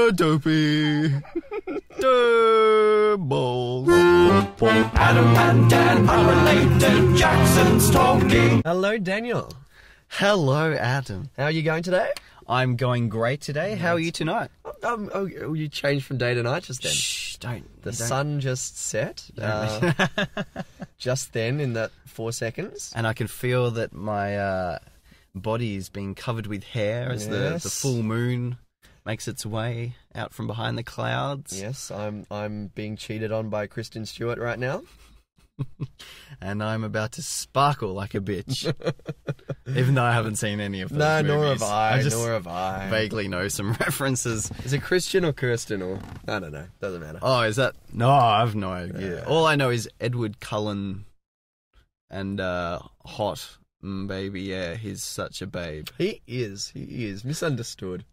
the dopey doubles. Adam and Dan, unrelated, Jackson's talking. Hello, Daniel. Hello, Adam. How are you going today? I'm going great today. How are you tonight? You changed from day to night just then. Shh, don't. The sun just set just then in that 4 seconds. And I can feel that my body is being covered with hair as the full moon makes its way out from behind the clouds. Yes, I'm being cheated on by Kristen Stewart right now. And I'm about to sparkle like a bitch. Even though I haven't seen any of those No, movies. nor have I. Vaguely know some references. Is it Christian or Kirsten or... I don't know. Doesn't matter. Oh, is that... No, I've no idea. All I know is Edward Cullen and hot baby. Yeah, he's such a babe. He is. Misunderstood.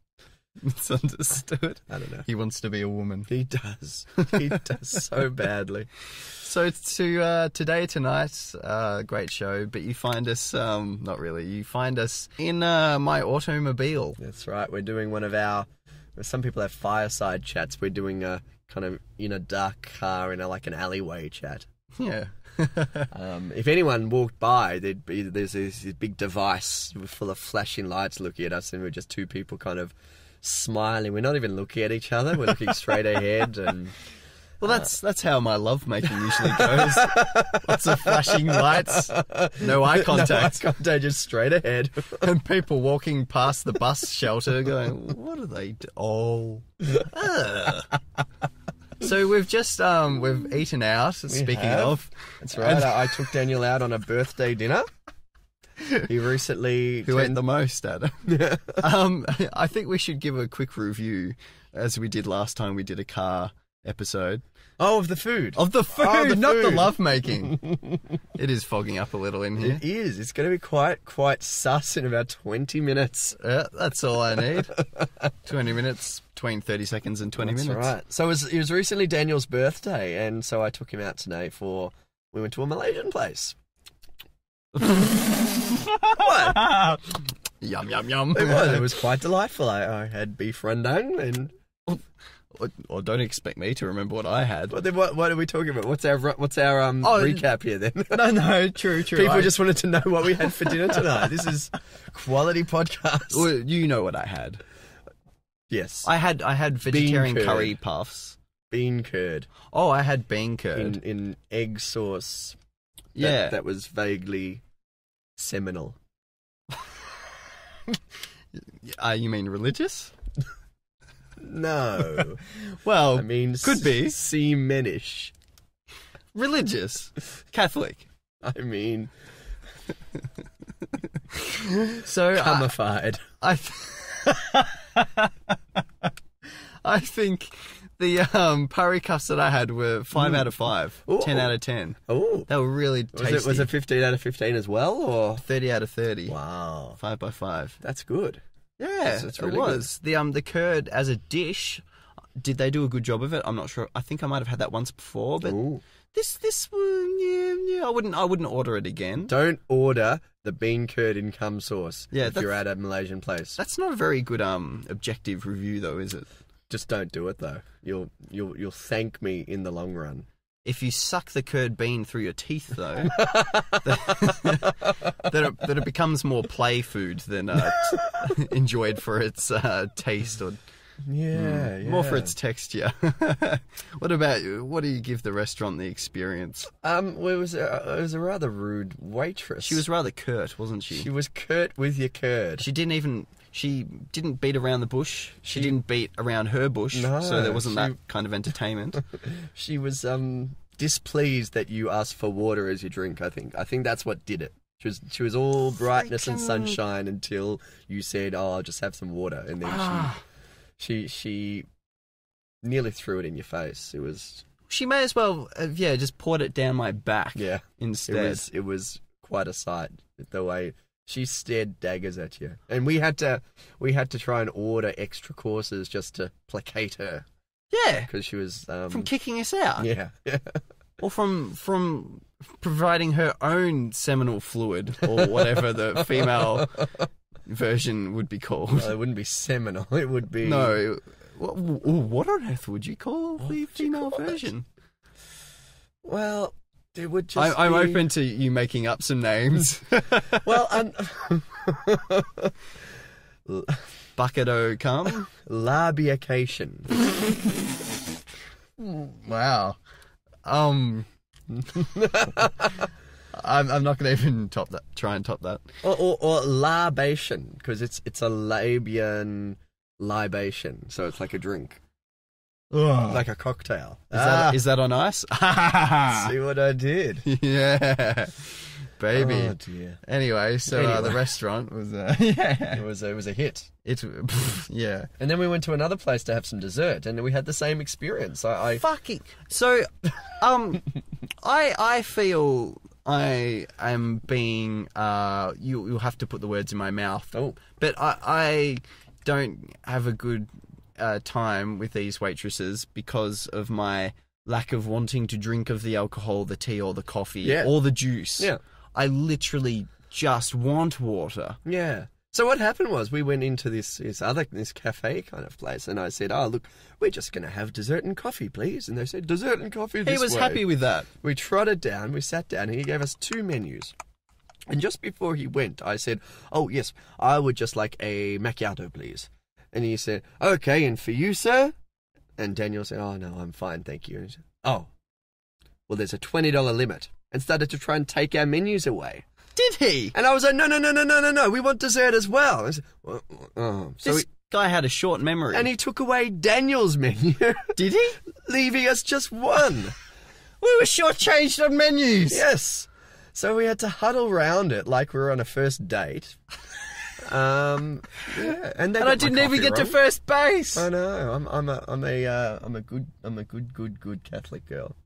Misunderstood. I don't know. He wants to be a woman. He does. He does so badly. So tonight, great show, but you find us, not really, you find us in my automobile. That's right. We're doing one of our, some people have fireside chats. We're doing a kind of in a dark car in like an alleyway chat. Yeah. If anyone walked by, there's this big device full of flashing lights looking at us, and we're just two people kind of smiling. We're not even looking at each other. We're looking straight ahead and... Well, that's how my lovemaking usually goes. Lots of flashing lights, no eye contact. No eye contact, just straight ahead. And people walking past the bus shelter going, what are they do? Oh. So we've just, we've eaten out, speaking of. That's right, I took Daniel out on a birthday dinner. He recently... Who ate the most, Adam? I think we should give a quick review, as we did last time we did a car episode. Oh, of the food. Of the food, not the lovemaking. It is fogging up a little in here. It is. It's going to be quite sus in about 20 minutes. That's all I need. 20 minutes, between 30 seconds and 20 minutes. That's right. So it was recently Daniel's birthday, and so I took him out today we went to a Malaysian place. What? Yum, yum, yum. It was quite delightful. I had beef rendang and... Or don't expect me to remember what I had. What are we talking about? What's our recap here then? No, true. People just wanted to know what we had for dinner tonight. This is quality podcast. Well, you know what I had. Yes. I had vegetarian curry puffs. Bean curd. Oh, I had bean curd. In egg sauce. Yeah. That was vaguely seminal. You mean religious? No. Well, I mean, could be. Semenish. Religious. Catholic. I mean... So... Cummified. I think the curry puffs that I had were 5 out of 5. Ooh. 10 out of 10. Oh, they were really tasty. Was it 15 out of 15 as well, or 30 out of 30? Wow, 5 by 5. That's good. Yeah, that's really it was good. The curd as a dish. Did they do a good job of it? I'm not sure. I think I might have had that once before, but this I wouldn't order it again. Don't order the bean curd in cum sauce if you're at a Malaysian place. That's not a very good objective review though, is it? Just don't do it though. You'll thank me in the long run. If you suck the curd bean through your teeth, though, that it becomes more play food than enjoyed for its taste or more for its texture. What about you? What do you give the restaurant the experience? Well, it was a rather rude waitress. She was rather curt, wasn't she? She was curt with your curd. She didn't beat around the bush. She didn't beat around her bush. No, so there wasn't that kind of entertainment. She was displeased that you asked for water as your drink. I think that's what did it. She was all brightness and sunshine until you said, "Oh, I'll just have some water," and then she nearly threw it in your face. It was. She may as well, just poured it down my back. Yeah, instead it was quite a sight the way. She stared daggers at you, and we had to try and order extra courses just to placate her. Yeah, because she was from kicking us out. Yeah, or from providing her own seminal fluid or whatever the female version would be called. Well, it wouldn't be seminal. It would be What on earth would you call the female version? Well, it would just I'm be... open to you making up some names. Well, Bucket o' cum? Labiation. Wow. I'm not going to even try and top that. Or libation, because it's a Labian libation, so it's like a drink. Like a cocktail. Is that on ice? See what I did? Yeah. Baby. Oh dear. Anyway, so the restaurant was It was a hit. Yeah. And then we went to another place to have some dessert, and we had the same experience. I So, I feel I am being. You'll have to put the words in my mouth. Oh. But I don't have a good time with these waitresses because of my lack of wanting to drink of the alcohol, the tea, or the coffee, or the juice. Yeah. I literally just want water. Yeah. So what happened was we went into this cafe kind of place, and I said, "Oh, look, we're just going to have dessert and coffee, please." And they said, "Dessert and coffee this way." He was happy with that. We trotted down, we sat down, and he gave us 2 menus. And just before he went, I said, "Oh, yes, I would just like a macchiato, please." And he said, "Okay, and for you, sir?" And Daniel said, "Oh, no, I'm fine, thank you." And he said, "Oh, well, there's a $20 limit," and started to try and take our menus away. Did he? And I was like, no, we want dessert as well. I said, So This guy had a short memory. and he took away Daniel's menu, Did he? leaving us just one. We were shortchanged on menus. Yes. So we had to huddle round it like we were on a first date. Yeah, and And I didn't even get to first base. I know. I'm a good Catholic girl.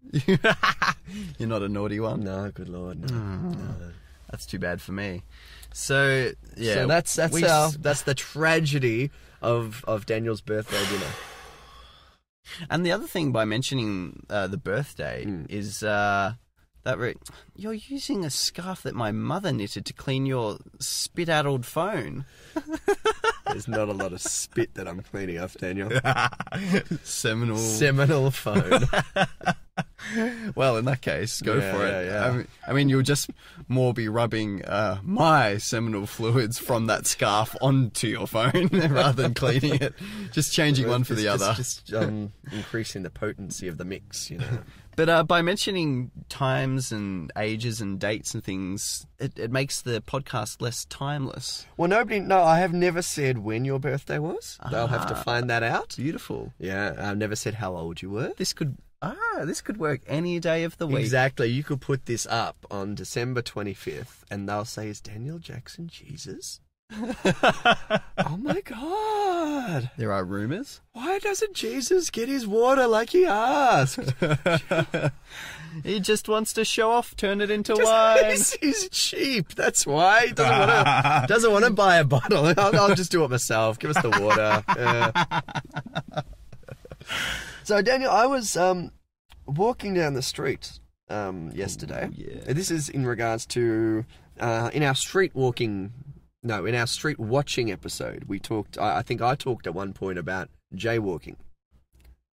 You're not a naughty one. No, good Lord, no. That's too bad for me. So yeah, So that's the tragedy of Daniel's birthday dinner. And the other thing by mentioning the birthday is you're using a scarf that my mother knitted to clean your spit-addled phone. There's not a lot of spit that I'm cleaning off, Daniel. Seminal phone. Well, in that case, go for it. Yeah. I mean, you'll just more be rubbing my seminal fluids from that scarf onto your phone rather than cleaning it. Just changing one for the other. Just increasing the potency of the mix, you know. But by mentioning times and ages and dates and things, it makes the podcast less timeless. Well, I have never said when your birthday was. They'll have to find that out. Beautiful. Yeah, I've never said how old you were. This could work any day of the week. Exactly. You could put this up on December 25th, and they'll say, "Is Daniel Jackson Jesus?" Oh my God. There are rumours. Why doesn't Jesus get his water like he asked? He just wants to show off, turn it into wine. He's cheap. That's why he doesn't want to buy a bottle. I'll just do it myself. Give us the water. So Daniel, I was walking down the street yesterday. Ooh, yeah. This is in regards to in our street watching episode. We talked. I think I talked at one point about jaywalking.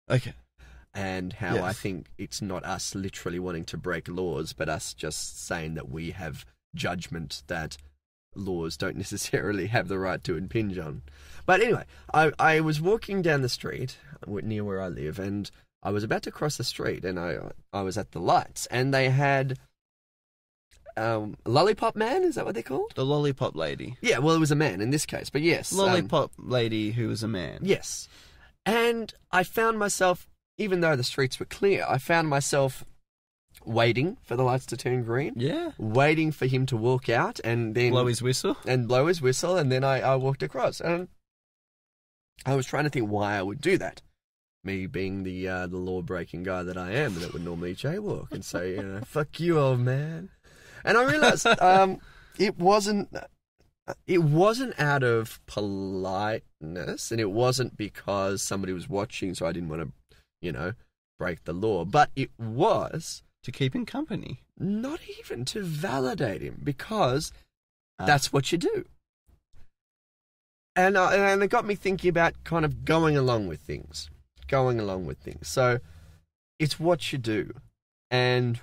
Okay. And how I think it's not us literally wanting to break laws, but us just saying that we have judgment that laws don't necessarily have the right to impinge on. But anyway, I was walking down the street near where I live, and I was about to cross the street, and I was at the lights, and they had Lollipop Man, is that what they're called? The Lollipop Lady. Yeah, well, it was a man in this case, but yes. Lollipop Lady who was a man. Yes. And I found myself, even though the streets were clear, I found myself waiting for the lights to turn green. Yeah. Waiting for him to walk out and then... Blow his whistle. And blow his whistle, and then I walked across. And I was trying to think why I would do that. Me being the law-breaking guy that I am, that would normally jaywalk and say, fuck you, old man. And I realised it wasn't out of politeness, and it wasn't because somebody was watching, so I didn't want to, break the law. But it was to keep him company. Not even to validate him, because that's what you do. And it got me thinking about kind of going along with things. So it's what you do. And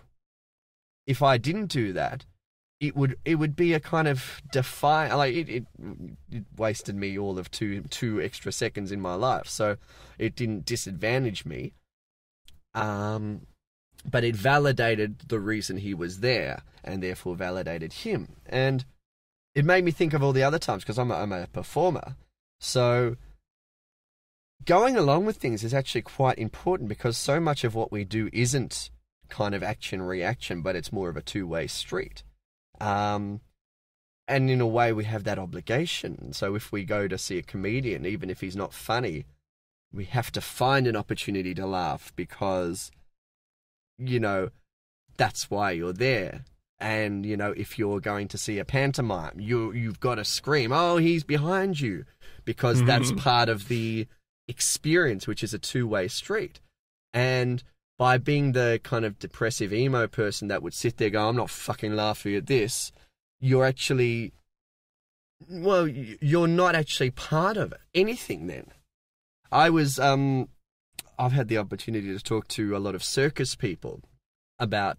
if I didn't do that, it would be a kind of it wasted me all of two extra seconds in my life. So it didn't disadvantage me. But it validated the reason he was there, and therefore validated him. And it made me think of all the other times, because I'm a performer. So going along with things is actually quite important, because so much of what we do isn't kind of action-reaction, but it's more of a two-way street. And in a way, we have that obligation. So if we go to see a comedian, even if he's not funny, we have to find an opportunity to laugh, because, that's why you're there. And, if you're going to see a pantomime, you've got to scream, oh, he's behind you, because that's part of the experience, which is a two-way street. And by being the kind of depressive emo person that would sit there going, I'm not fucking laughing at this, you're not actually part of anything then. I've had the opportunity to talk to a lot of circus people about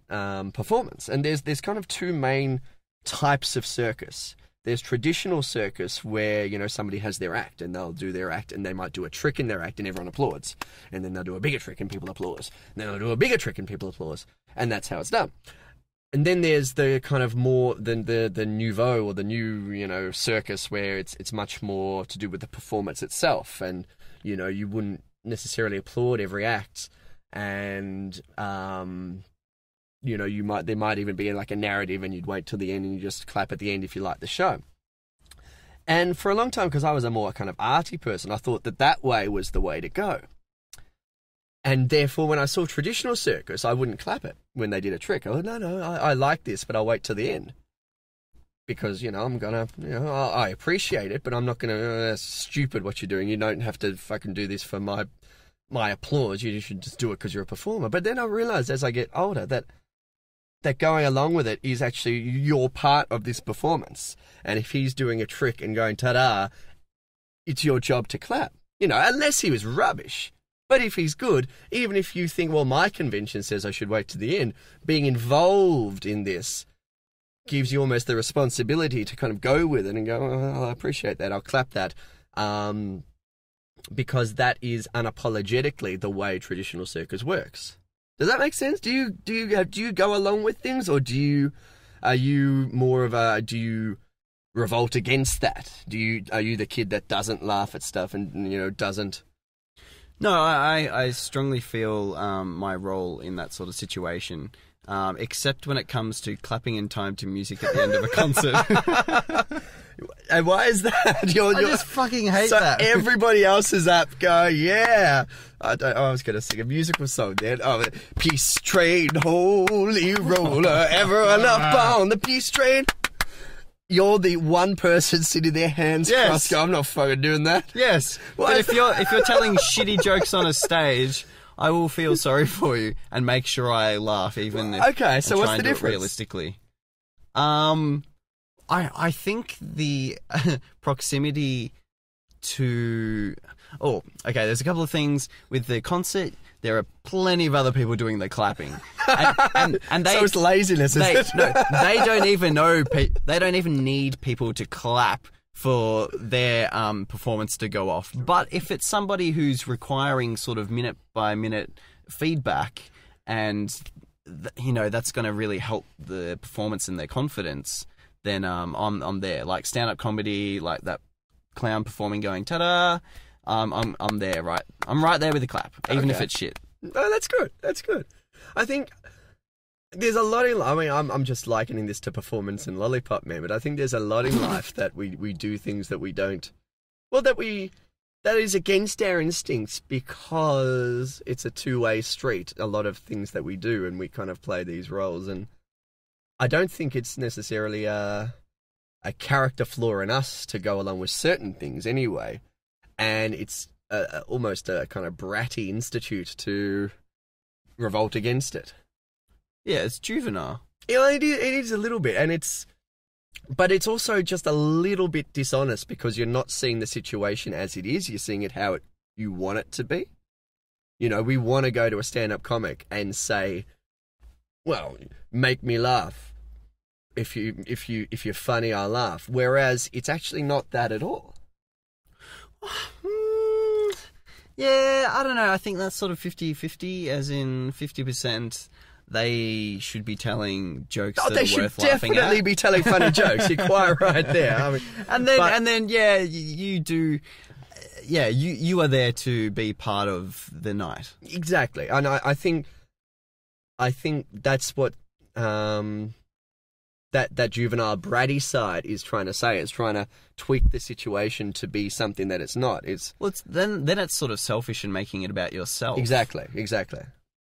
performance, and there's kind of two main types of circus. There's traditional circus where, somebody has their act and they'll do their act, and they might do a trick in their act and everyone applauds. And then they'll do a bigger trick and people applause. And then they'll do a bigger trick and people applause. And that's how it's done. And then there's the kind of more the nouveau, or the new, circus, where it's much more to do with the performance itself. And, you wouldn't necessarily applaud every act. And, there might even be like a narrative, and you'd wait till the end and you just clap at the end if you like the show. And for a long time, because I was a more kind of arty person, I thought that way was the way to go. And therefore, when I saw traditional circus, I wouldn't clap it when they did a trick. Oh, no, I like this, but I'll wait till the end. Because, I'm going to, I appreciate it, but I'm not going to, that's stupid what you're doing. You don't have to fucking do this for my applause. You should just do it because you're a performer. But then I realized as I get older that going along with it is actually your part of this performance. And if he's doing a trick and going, ta-da, it's your job to clap. Unless he was rubbish. But if he's good, even if you think, well, my convention says I should wait to the end, being involved in this gives you almost the responsibility to kind of go with it and go, oh, I appreciate that, I'll clap that. Because that is unapologetically the way traditional circus works. Does that make sense? Do you go along with things, or do you revolt against that? Are you the kid that doesn't laugh at stuff and doesn't? No, I strongly feel my role in that sort of situation, except when it comes to clapping in time to music at the end of a concert. And why is that? I just fucking hate that. So everybody else's app go, yeah. I was going to sing a musical song then. Oh, Peace Train, holy roller, everyone up on the Peace Train. You're the one person sitting there, hands crossed. I'm not fucking doing that. Yes, but if you're telling shitty jokes on a stage, I will feel sorry for you and make sure I laugh, even if okay. So what's the difference? Realistically, I think the proximity to... Oh, okay, there's a couple of things. With the concert, there are plenty of other people doing the clapping. And they... So it's laziness, is it? No, they don't even know... They don't even need people to clap for their performance to go off. But if it's somebody who's requiring sort of minute-by-minute feedback, and, that's going to really help the performance and their confidence... then I'm there. Like stand-up comedy, like that clown performing going, ta-da, I'm there, right? I'm right there with the clap, even if it's shit. Oh, that's good. That's good. I think there's a lot in... I mean, I'm just likening this to performance in Lollipop Man, but I think there's a lot in life that we do things that we don't... Well, that is against our instincts, because it's a two-way street, a lot of things that we do, and we kind of play these roles, and I don't think it's necessarily a character flaw in us to go along with certain things anyway. And it's almost a kind of bratty institute to revolt against it. Yeah, it's juvenile. Yeah, it is a little bit. And it's But it's also just a little bit dishonest because you're not seeing the situation as it is. You're seeing it how you want it to be. You know, we want to go to a stand-up comic and say, well, make me laugh. If you're funny, I'll laugh. Whereas it's actually not that at all. Yeah, I don't know. I think that's sort of 50-50, as in 50% they should be telling jokes that are worth laughing at. They should definitely be telling funny jokes. You're quite right there. I mean, and then, yeah, you do. Yeah, you are there to be part of the night. Exactly, and I think that's what that juvenile bratty side is trying to say. It's trying to tweak the situation to be something that it's not. Then it's sort of selfish and making it about yourself. Exactly.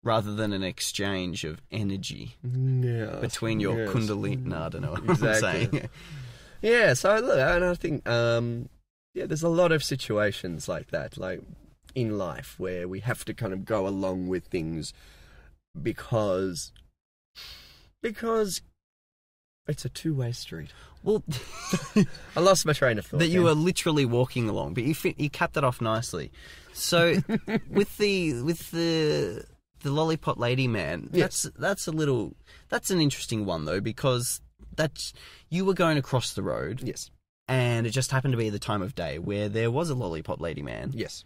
Rather than an exchange of energy between your yes. kundalini. No, I don't know what Exactly. I'm saying. Yeah, so look, and I think there's a lot of situations like that, like in life, where we have to kind of go along with things because it's a two-way street. Well, I lost my train of thought. that you were literally walking along, but you capped that off nicely. So with the Lollypop Lady-man, Yes. that's an interesting one though, because you were going across the road. Yes. And it just happened to be the time of day where there was a Lollypop Lady-man. Yes.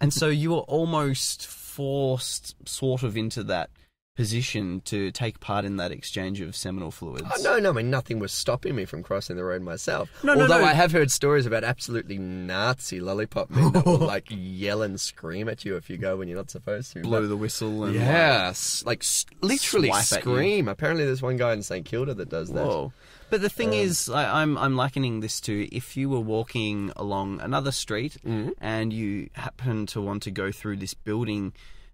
And so you were almost forced sort of into that position to take part in that exchange of seminal fluids. Oh, no, I mean, nothing was stopping me from crossing the road myself. No. Although I have heard stories about absolutely Nazi lollipop men that will, like, yell and scream at you if you go when you're not supposed to. Blow the whistle and... Yes, literally swipe at scream. Apparently there's one guy in St Kilda that does that. Whoa. But the thing is, I'm likening this to if you were walking along another street and you happen to want to go through this building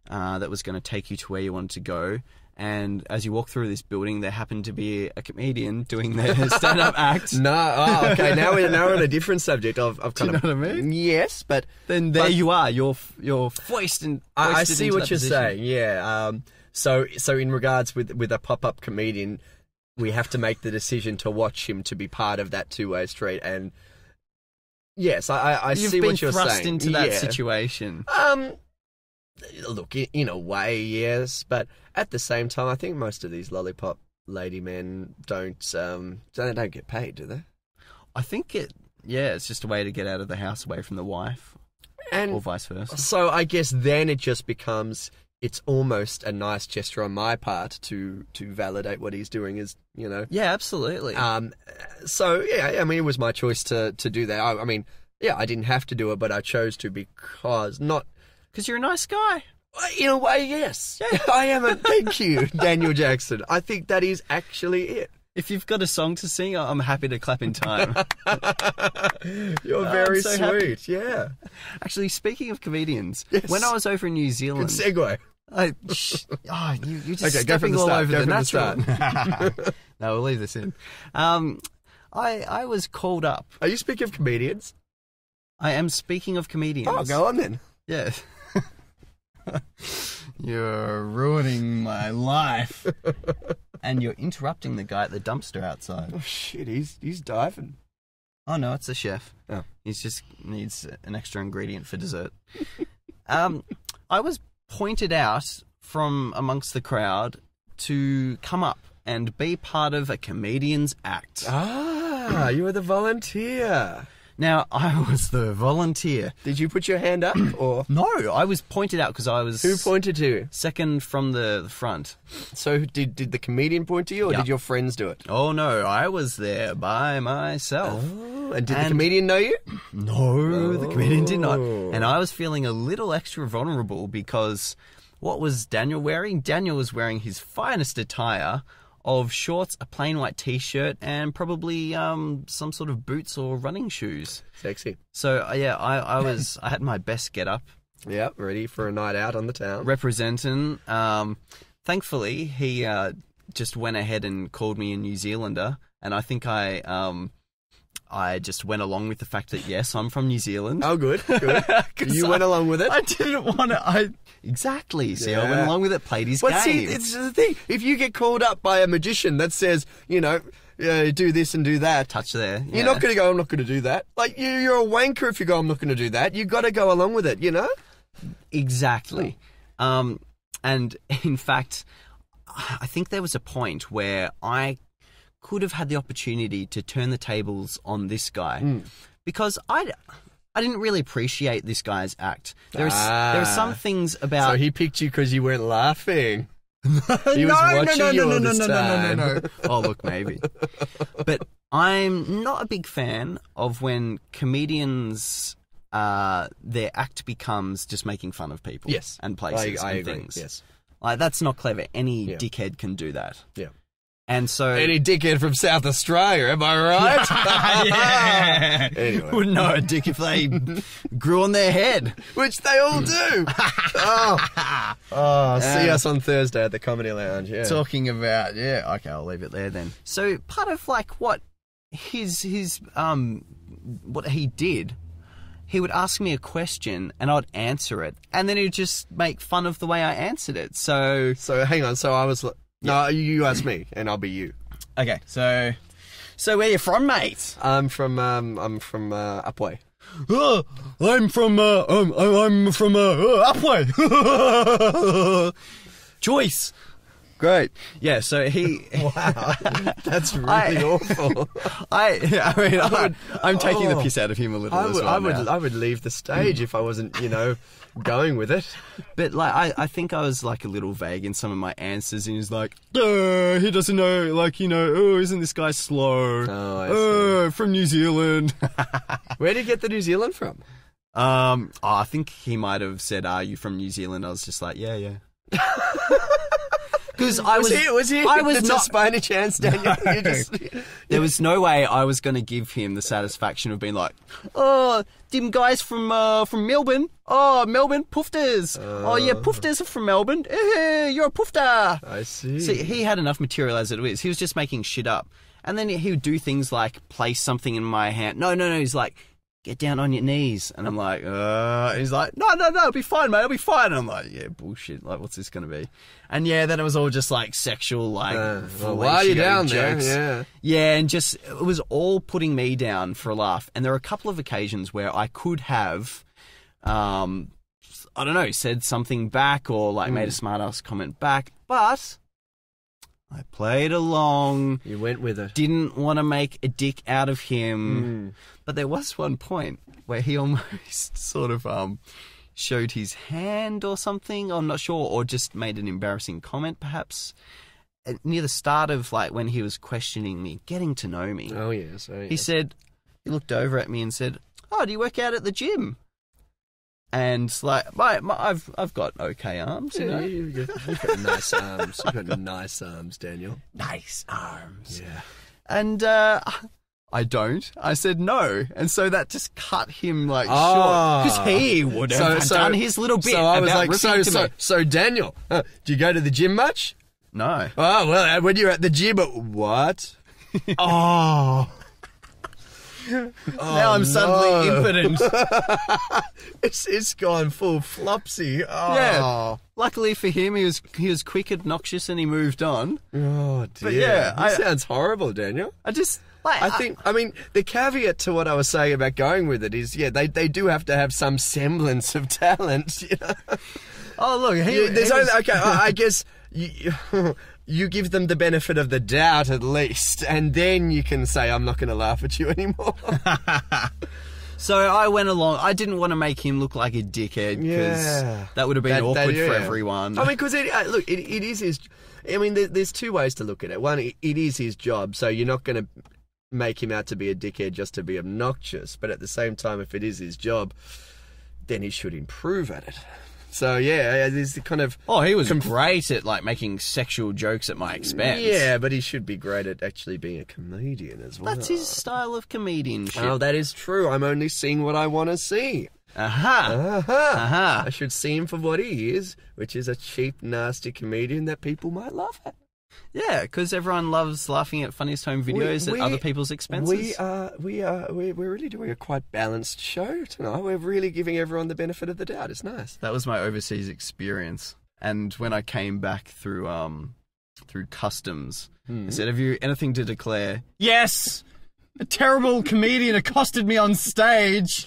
that was going to take you to where you wanted to go, and as you walk through this building, there happened to be a comedian doing their stand-up act. Okay. Now we're on a different subject. Of kind Do you know what I mean? Yes, but Then there you are. You're foisted. I see into what that you're position. saying. Yeah. So in regards with a pop-up comedian, we have to make the decision to watch him to be part of that two-way street. And yes, I see what you're saying. You've been thrust into that Yeah. situation. Look, in a way, yes, but at the same time, I think most of these Lollipop Lady men don't get paid, do they? I think it's just a way to get out of the house away from the wife, or vice versa. So I guess then it just becomes, it's almost a nice gesture on my part to validate what he's doing, is, you know. Yeah, absolutely. So yeah, I mean, it was my choice to do that. I mean, yeah, I didn't have to do it, but I chose to because you're a nice guy. in a way, yes. Yeah, I am. Thank you, Daniel Jackson. I think that is actually it. If you've got a song to sing, I'm happy to clap in time. You're very so sweet. happy. Yeah. Actually, speaking of comedians, Yes. when I was over in New Zealand... Good segue. you're just Okay, go from stepping the all start, over go the from the natural. No, we'll leave this in. I was called up. Are you speaking of comedians? I am speaking of comedians. Oh, go on then. Yeah. You're ruining my life. And you're interrupting the guy at the dumpster outside. Oh shit, he's diving. Oh no, it's the chef. Oh. He just needs an extra ingredient for dessert. I was pointed out from amongst the crowd to come up and be part of a comedian's act. Ah, you were the volunteer. Now, I was the volunteer. Did you put your hand up, or No, I was pointed out because I was who pointed to you? second from the front. So did the comedian point to you, or Yeah. did your friends do it? Oh no, I was there by myself. Oh, and did the comedian know you? No, the comedian did not. Oh. And I was feeling a little extra vulnerable because what was Daniel wearing? Daniel was wearing his finest attire of shorts, a plain white t-shirt, and probably some sort of boots or running shoes. Sexy. So yeah, I had my best get up, Yeah, ready for a night out on the town. representing. Thankfully, he just went ahead and called me a New Zealander, and I think I just went along with the fact that yes, I'm from New Zealand. Oh, good. You went along with it. I didn't want to. Exactly. See, I went along with it. Played his But game. see, it's the thing. If you get called up by a magician that says, you know, do this and do that. touch there. You're not going to go, I'm not going to do that. Like, you're a wanker if you go, I'm not going to do that. You've got to go along with it, you know? Exactly. And in fact, I think there was a point where I could have had the opportunity to turn the tables on this guy because I didn't really appreciate this guy's act. There are some things about... So he picked you because you weren't laughing. He was watching you all this time. No. Oh, look, maybe. But I'm not a big fan of when comedians... their act becomes just making fun of people and places I and agree. things. Yes. Like, that's not clever. Any dickhead can do that. Yeah. And so... Any dickhead from South Australia, am I right? yeah. Anyway. Wouldn't know a dick if they grew on their head. Which they all do. See us on Thursday at the Comedy Lounge, yeah. Talking about... okay, I'll leave it there then. So, part of, like, what what he did... He would ask me a question and I'd answer it, and then he'd just make fun of the way I answered it. So hang on. So I was no, you ask me, and I'll be you. Okay. So where you from, mate? I'm from Upway. I'm from Upway. Joyce. Great. Yeah, so he... Wow. That's really awful. I'm taking the piss out of him a little as well. I would leave the stage if I wasn't, going with it. But, like, I think I was, like, a little vague in some of my answers, and he was like, he doesn't know, like, isn't this guy slow? Oh, I see. From New Zealand. Where did you get the New Zealand from? I think he might have said, are you from New Zealand? I was just like, yeah. Because was he not by any chance, Daniel? There was no way I was going to give him the satisfaction of being like, them guys from Melbourne. Oh, Melbourne poofters. Poofters are from Melbourne. You're a poofter. I see. See, he had enough material as it is. He was just making shit up. And then he would do things like place something in my hand. No. He's like, get down on your knees. And I'm like, he's like, no, it'll be fine, mate, it'll be fine. And I'm like, yeah, bullshit, like, what's this going to be? And yeah, then it was all just like sexual, like, why are you down jokes. there? Yeah, and just, it was all putting me down for a laugh. And there were a couple of occasions where I could have, I don't know, said something back or like made a smart-ass comment back, but... I played along. You went with it. Didn't want to make a dick out of him. But there was one point where he almost sort of showed his hand or something. I'm not sure. Or just made an embarrassing comment, perhaps. Near the start of, like, when he was questioning me, getting to know me. Oh, yes. He said, he looked over at me and said, do you work out at the gym? And, like, I've got okay arms, you know? You've got nice arms. You've got nice arms, Daniel. Nice arms. Yeah. And I don't. I said no. And so that just cut him, like, short. Because he would have done his little bit. So I was about like, so Daniel, do you go to the gym much? No. Oh, well, when you're at the gym, what? Now I'm suddenly impotent. It's gone full flopsy. Yeah. Luckily for him, he was quick, obnoxious, and he moved on. Oh, dear. But yeah, that sounds horrible, Daniel. I just... Like, I mean, the caveat to what I was saying about going with it is, they do have to have some semblance of talent, you know? Oh, look, I guess... You give them the benefit of the doubt at least, and then you can say, I'm not going to laugh at you anymore. So I went along. I didn't want to make him look like a dickhead because that would have been awkward for everyone. I mean, because it is his... I mean, there's two ways to look at it. One, it is his job, so you're not going to make him out to be a dickhead just to be obnoxious. But at the same time, if it is his job, then he should improve at it. So, yeah, there's the kind of... Oh, he was great at, like, making sexual jokes at my expense. Yeah, but he should be great at actually being a comedian as well. That's his style of comedianship. Oh, that is true. I'm only seeing what I want to see. Aha. I should see him for what he is, which is a cheap, nasty comedian that people might laugh at. Yeah, because everyone loves laughing at funniest home videos at other people's expenses. We're really doing a quite balanced show tonight. We're really giving everyone the benefit of the doubt. It's nice. That was my overseas experience. And when I came back through through customs. He said, have you anything to declare? Yes! A terrible comedian accosted me on stage.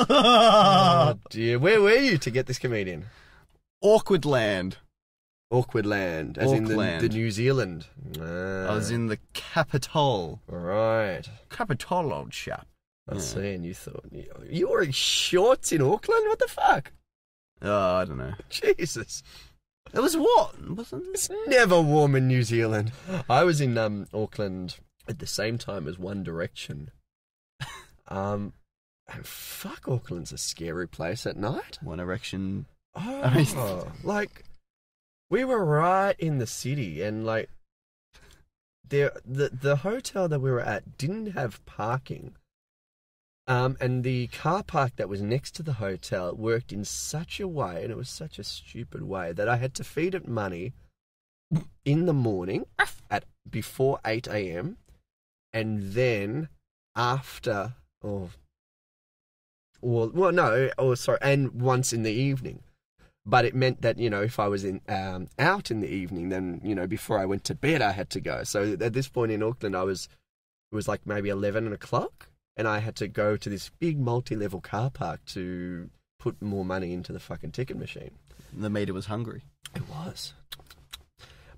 Oh, dear. Where were you to get this comedian? Awkward land. Awkward land, as in the New Zealand. I was in the capital. Right. Capital, old chap. I see, and you thought... You were in shorts in Auckland? What the fuck? Oh, I don't know. Jesus. It was warm, wasn't it? It's never warm in New Zealand. I was in Auckland at the same time as One Direction. And fuck, Auckland's a scary place at night. One Direction. Oh, like, we were right in the city, and like, the hotel that we were at didn't have parking. And the car park that was next to the hotel worked in such a way, and it was such a stupid way, that I had to feed it money in the morning before 8 a.m. and then after, and once in the evening. But it meant that, you know, if I was out in the evening, then, you know, before I went to bed, I had to go. So at this point in Auckland, it was like maybe 11 o'clock. And I had to go to this big multi-level car park to put more money into the fucking ticket machine. The meter was hungry. It was.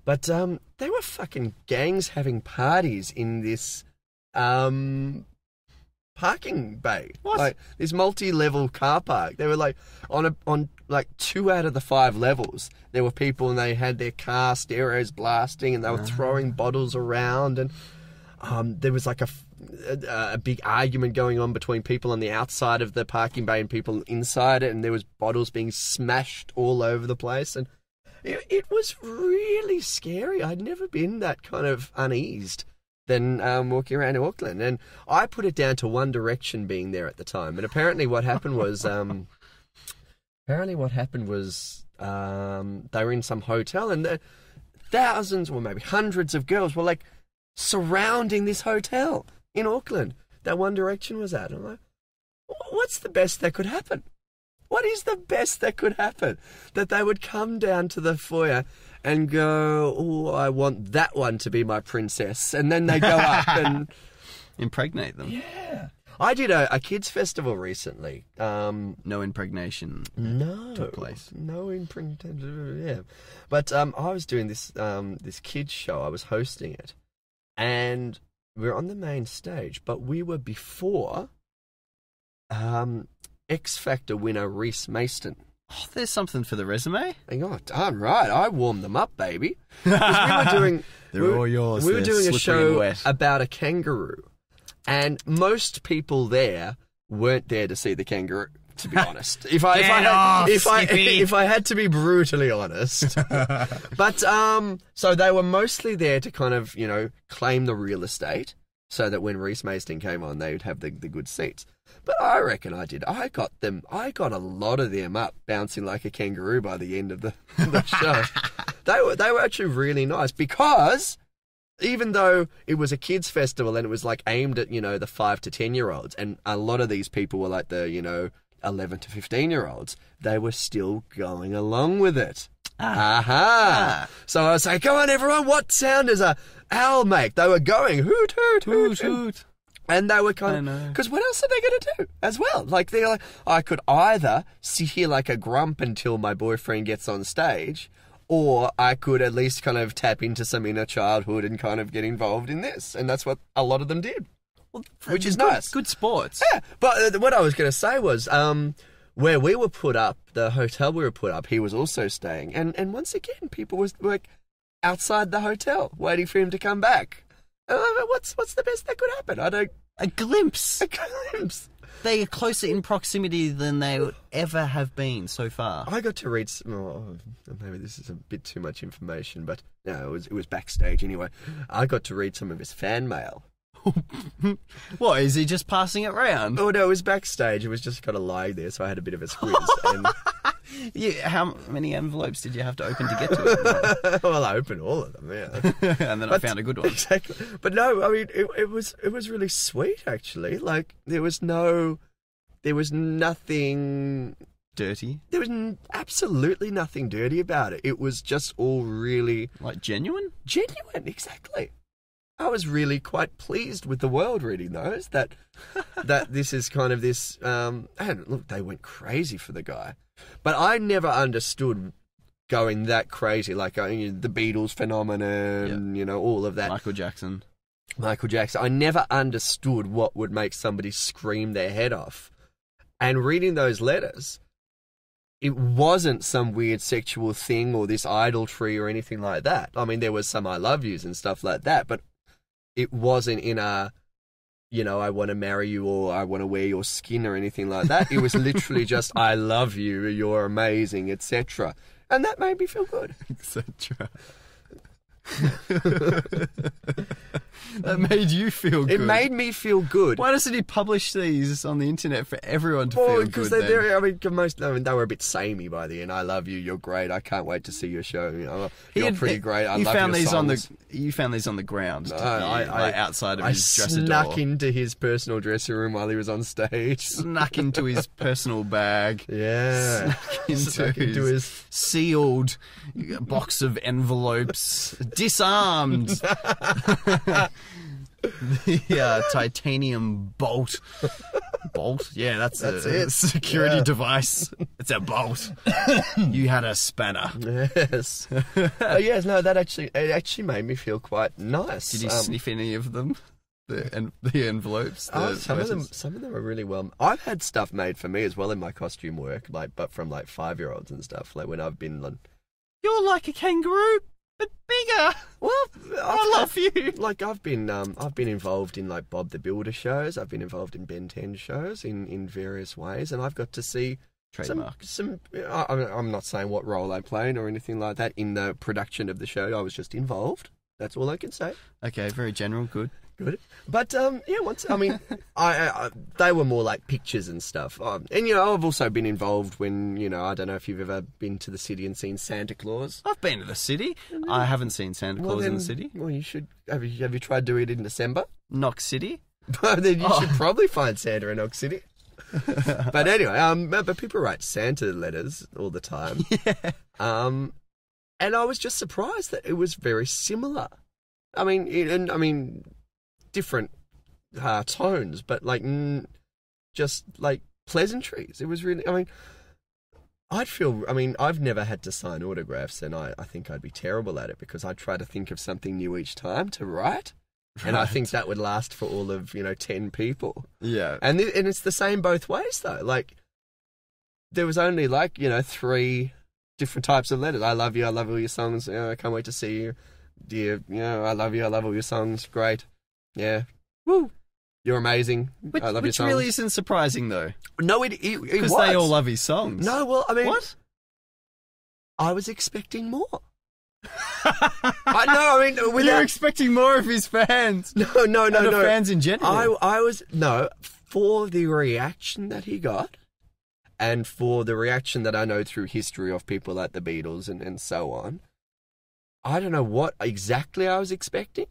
But there were fucking gangs having parties in this parking bay. What? Like this multi-level car park. They were like on like 2 out of the 5 levels. There were people and they had their car stereos blasting and they were throwing bottles around, and there was like a big argument going on between people on the outside of the parking bay and people inside it, and there was bottles being smashed all over the place, and it was really scary. I'd never been that kind of uneased than walking around in Auckland, and I put it down to One Direction being there at the time. And apparently what happened was they were in some hotel, and thousands or maybe hundreds of girls were like surrounding this hotel in Auckland that One Direction was at. I'm like, what's the best that could happen? What is the best that could happen? That they would come down to the foyer and go, oh, I want that one to be my princess. And then they go up and impregnate them. Yeah. I did a kids festival recently. No impregnation took place. No impregnation, yeah. But I was doing this kids show. I was hosting it. And we were on the main stage, but we were before X Factor winner Reese Mason. Oh, there's something for the resume. Oh, darn right. I warmed them up, baby. Because They're all yours. We were doing a show about a kangaroo. And most people there weren't there to see the kangaroo, to be honest. If I had to be brutally honest. But so they were mostly there to kind of, you know, claim the real estate so that when Reese Mason came on, they would have the good seats. But I reckon I did. I got a lot of them up bouncing like a kangaroo by the end of the show. They were actually really nice, because even though it was a kids festival and it was like aimed at, you know, the 5 to 10-year-olds, and a lot of these people were like the, you know, 11 to 15-year-olds, they were still going along with it. Aha! So I was like, come on, everyone, what sound does a owl make? They were going, hoot, hoot, hoot, hoot. And they were kind of, because what else are they going to do as well? Like, they're like, I could either sit here like a grump until my boyfriend gets on stage, or I could at least kind of tap into some inner childhood and kind of get involved in this. And that's what a lot of them did, which is nice. Good sports. Yeah, but what I was going to say was, where we were put up, the hotel we were put up, he was also staying. And once again, people was like outside the hotel waiting for him to come back. What's the best that could happen? A glimpse. A glimpse. They are closer in proximity than they would ever have been so far. I got to read some, maybe this is a bit too much information, but no, it was backstage anyway. I got to read some of his fan mail. What, is he just passing it round? Oh no, it was backstage. It was just kind of lying there, so I had a bit of a squiz. And yeah, how many envelopes did you have to open to get to it? Well, I opened all of them, yeah. And then I found a good one. Exactly. But no, I mean, it was really sweet, actually. Like, there was nothing dirty? There was absolutely nothing dirty about it. It was just all really Like genuine? genuine, exactly. I was really quite pleased with the world reading those, that this is kind of this... and look, they went crazy for the guy. But I never understood going that crazy, like the Beatles phenomenon, all of that. Michael Jackson. I never understood what would make somebody scream their head off. And reading those letters, it wasn't some weird sexual thing or this idolatry or anything like that. I mean, there was some I love yous and stuff like that, but it wasn't in a, I want to marry you or I want to wear your skin or anything like that. It was literally just, I love you, you're amazing, etc. And that made me feel good. Etc. That made you feel good. It made me feel good. Why doesn't he publish these on the internet for everyone to feel good? Because they were a bit samey by the end. I love you. You're great. I can't wait to see your show. You're pretty great. I love your songs. You found these on the ground. Outside of I his dresser door. snuck into his personal dressing room while he was on stage. Snuck into his personal bag. Yeah. Snuck into his sealed box of envelopes. Disarmed. The titanium bolt. Bolt? Yeah, that's a security device. It's a bolt. You had a spanner. Yes. Yes, no, it actually made me feel quite nice. Did you sniff any of them? The envelopes? Some of them are really well. I've had stuff made for me as well in my costume work, but from 5-year-olds and stuff. Like when I've been You're like a kangaroo, but bigger. Well, I love you. Like I've been involved in Bob the Builder shows. I've been involved in Ben 10 shows in various ways, and I've got to see trademark. I'm not saying what role I played or anything like that in the production of the show. I was just involved. That's all I can say. Okay, very general. Good. But they were more like pictures and stuff. And I've also been involved when I don't know if you've ever been to the city and seen Santa Claus. I've been to the city. I haven't seen Santa Claus in the city. Well, you should. Have you tried doing it in December? Knox City. Then you should probably find Santa in Knox City. But anyway, but people write Santa letters all the time. Yeah. And I was just surprised that it was very similar. I mean, different tones, but just pleasantries. It was really. I've never had to sign autographs, and I think I'd be terrible at it because I'd try to think of something new each time to write. Right. And I think that would last for all of 10 people. Yeah, and it's the same both ways though. There was only 3 different types of letters. I love you. I love all your songs. I can't wait to see you, dear. I love you. I love all your songs. Great. Yeah. Woo. You're amazing. I love your songs. Which really isn't surprising though. No, it was. Because they all love his songs. No, well, what? I was expecting more. You're expecting more of his fans. No. Fans in general. I was for the reaction that he got, and for the reaction that I know through history of people like the Beatles and so on. I don't know what exactly I was expecting,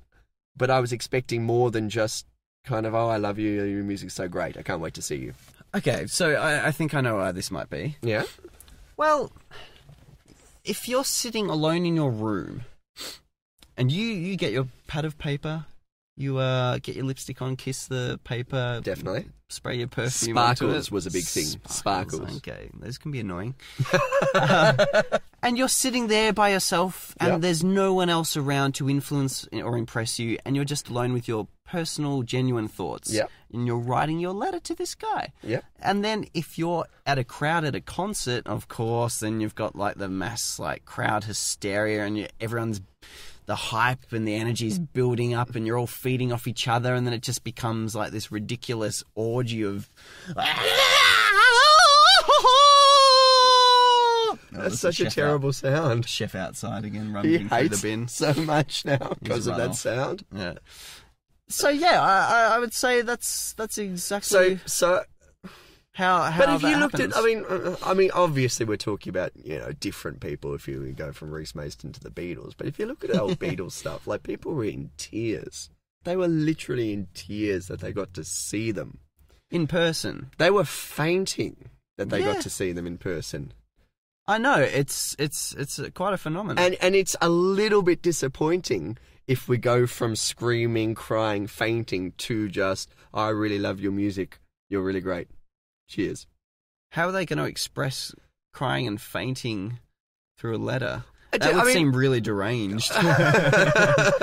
but I was expecting more than just kind of, I love you, your music's so great, I can't wait to see you. Okay, so I think I know why this might be. Yeah? Well, if you're sitting alone in your room and you get your pad of paper, you get your lipstick on, kiss the paper. Definitely. Spray your perfume Sparkles onto it. was a big thing. Sparkles. Okay, those can be annoying. And you're sitting there by yourself and there's no one else around to influence or impress you, and you're just alone with your personal, genuine thoughts. Yep. And you're writing your letter to this guy. Yep. And then if you're at a crowd at a concert, of course, then you've got the mass crowd hysteria, and everyone's... the hype and the energy is building up, and you're all feeding off each other, and then it just becomes this ridiculous orgy of... That's such a terrible sound. Chef outside again, rummaging through the bin. So much now because of that sound. Yeah. So yeah, I would say that's exactly so. How but if that you looked happens. at, I mean, obviously we're talking about different people. If you go from Reese Mason to the Beatles, but if you look at old Beatles stuff, people were in tears. They were literally in tears that they got to see them in person. They were fainting that they got to see them in person. I know, it's quite a phenomenon. And it's a little bit disappointing if we go from screaming, crying, fainting to just, I really love your music. You're really great. Cheers. How are they going to express crying and fainting through a letter? That would seem really deranged. Oh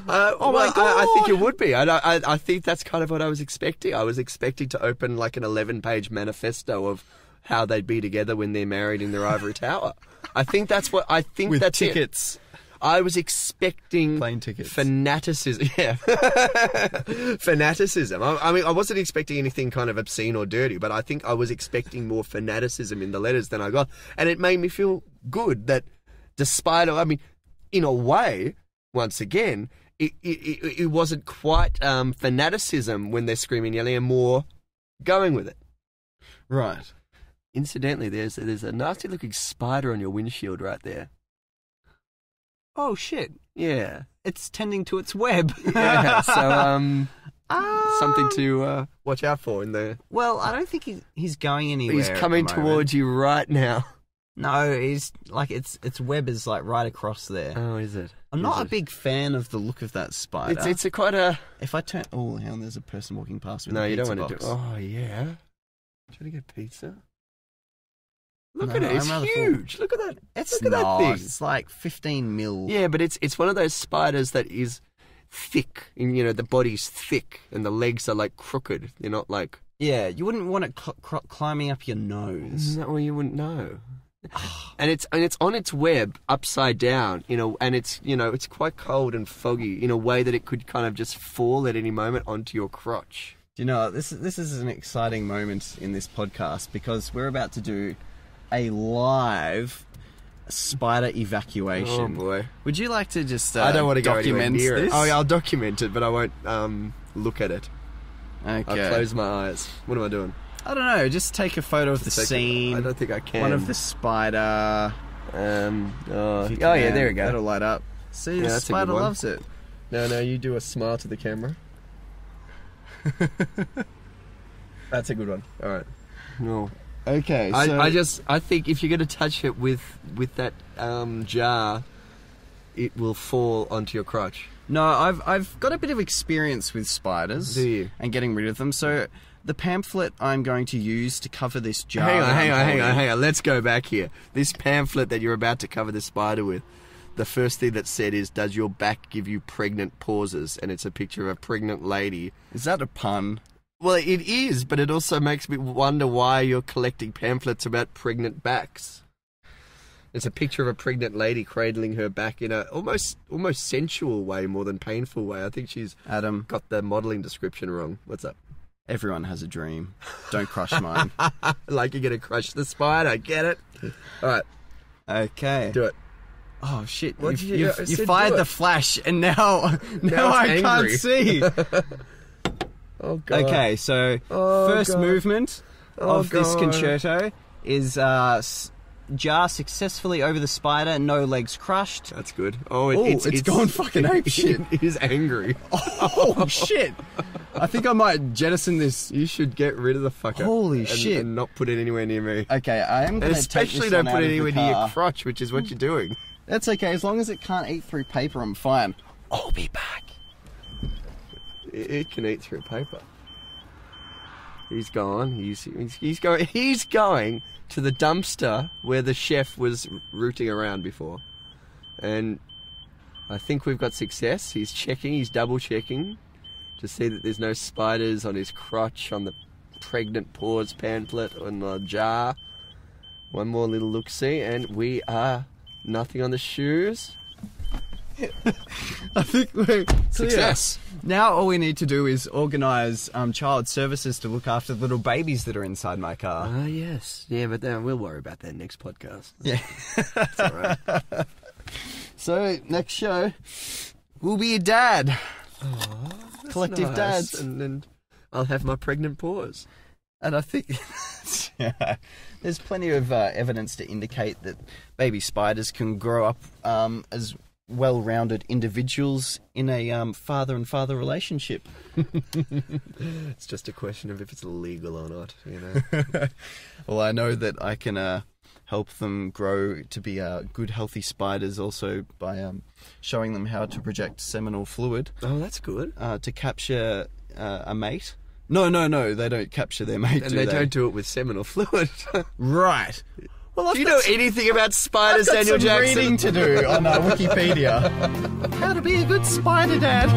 my God! I think it would be. I think that's kind of what I was expecting. I was expecting to open like an 11-page manifesto of how they'd be together when they're married in their ivory tower. I think that's what I think. With that's tickets. I was expecting plane tickets, fanaticism. Yeah, fanaticism. I mean, I wasn't expecting anything kind of obscene or dirty, but I think I was expecting more fanaticism in the letters than I got, and it made me feel good that, despite, I mean, in a way, once again, it wasn't quite fanaticism when they're screaming, yelling, and more going with it. Right. Incidentally, there's a nasty looking spider on your windshield right there. Oh shit! Yeah, it's tending to its web. Yeah, so something to watch out for in the. Well, I don't think he's going anywhere. He's coming towards you right now. No, he's like its web is like right across there. Oh, is it? I'm not a big fan of the look of that spider. It's a quite a. If I turn, hang on, there's a person walking past with no, a you pizza don't want box. to do. Oh yeah, trying to get pizza. Look No, at it, it's I'm rather huge. Look at that. It's Look at not. that thing. It's like 15 mil. Yeah, but it's one of those spiders that is thick, and the body's thick, and the legs are like crooked. They're not like. Yeah, you wouldn't want it climbing up your nose. No, well, you wouldn't know. And it's on its web upside down, and it's it's quite cold and foggy in a way that it could kind of just fall at any moment onto your crotch. Do you know, this is an exciting moment in this podcast because we're about to do a live spider evacuation. Oh boy! Would you like to just I don't want to go document anywhere near this? it. Oh yeah, I'll document it, but I won't look at it. Okay. I'll close my eyes. What am I doing? I don't know. Just take a photo of the scene. I don't think I can. One of the spider. Oh yeah, there we go. That'll light up. See, the spider loves it. No, you do a smile to the camera. That's a good one. All right. No. Okay. So I think if you're going to touch it with that jar, it will fall onto your crotch. No, I've got a bit of experience with spiders. Do you? And getting rid of them. So the pamphlet I'm going to use to cover this jar. Hang on. Let's go back here. This pamphlet that you're about to cover the spider with, the first thing that said is, "Does your back give you pregnant pauses?" And it's a picture of a pregnant lady. Is that a pun? Well, it is, but it also makes me wonder why you're collecting pamphlets about pregnant backs. It's a picture of a pregnant lady cradling her back in a almost sensual way more than painful way. I think she's Adam, got the modelling description wrong. What's up? Everyone has a dream. Don't crush mine. Like you're going to crush the spider. Get it? All right. Okay. Do it. Oh, shit. What You did you fired do the it. flash, and now it's I angry. can't see. Oh, God. Okay, so first movement of this concerto is jar successfully over the spider, no legs crushed. That's good. Oh, it's gone fucking ape shit. It is angry. Oh, shit. I think I might jettison this. You should get rid of the fucker. Holy shit. And not put it anywhere near me. Okay, I am going to take Especially this don't one put out it of the anywhere near your car. crotch, which is what you're doing. That's okay, as long as it can't eat through paper, I'm fine. I'll be back. It can eat through paper. He's gone. He's going. He's going to the dumpster where the chef was rooting around before, and I think we've got success. He's checking. He's double checking to see that there's no spiders on his crotch, on the pregnant pause pamphlet, on the jar. One more little look-see, and we are nothing on the shoes. I think we're Success. Now all we need to do is organise child services to look after the little babies that are inside my car. Ah, yes. Yeah, but then we'll worry about that next podcast. Yeah. That's all right. So, next show will be a dad. Collective Nice. dads. And I'll have my pregnant pause. And I think there's plenty of evidence to indicate that baby spiders can grow up as well-rounded individuals in a father and father relationship. It's just a question of if it's legal or not, you know. Well, I know that I can help them grow to be good, healthy spiders also by showing them how to project seminal fluid. Oh, that's good. To capture a mate. No, they don't capture their mate, And they don't do it with seminal fluid. Right. Well, Do you know anything about spiders, I've got Daniel some Jackson? reading to do on Wikipedia. How to be a good spider dad.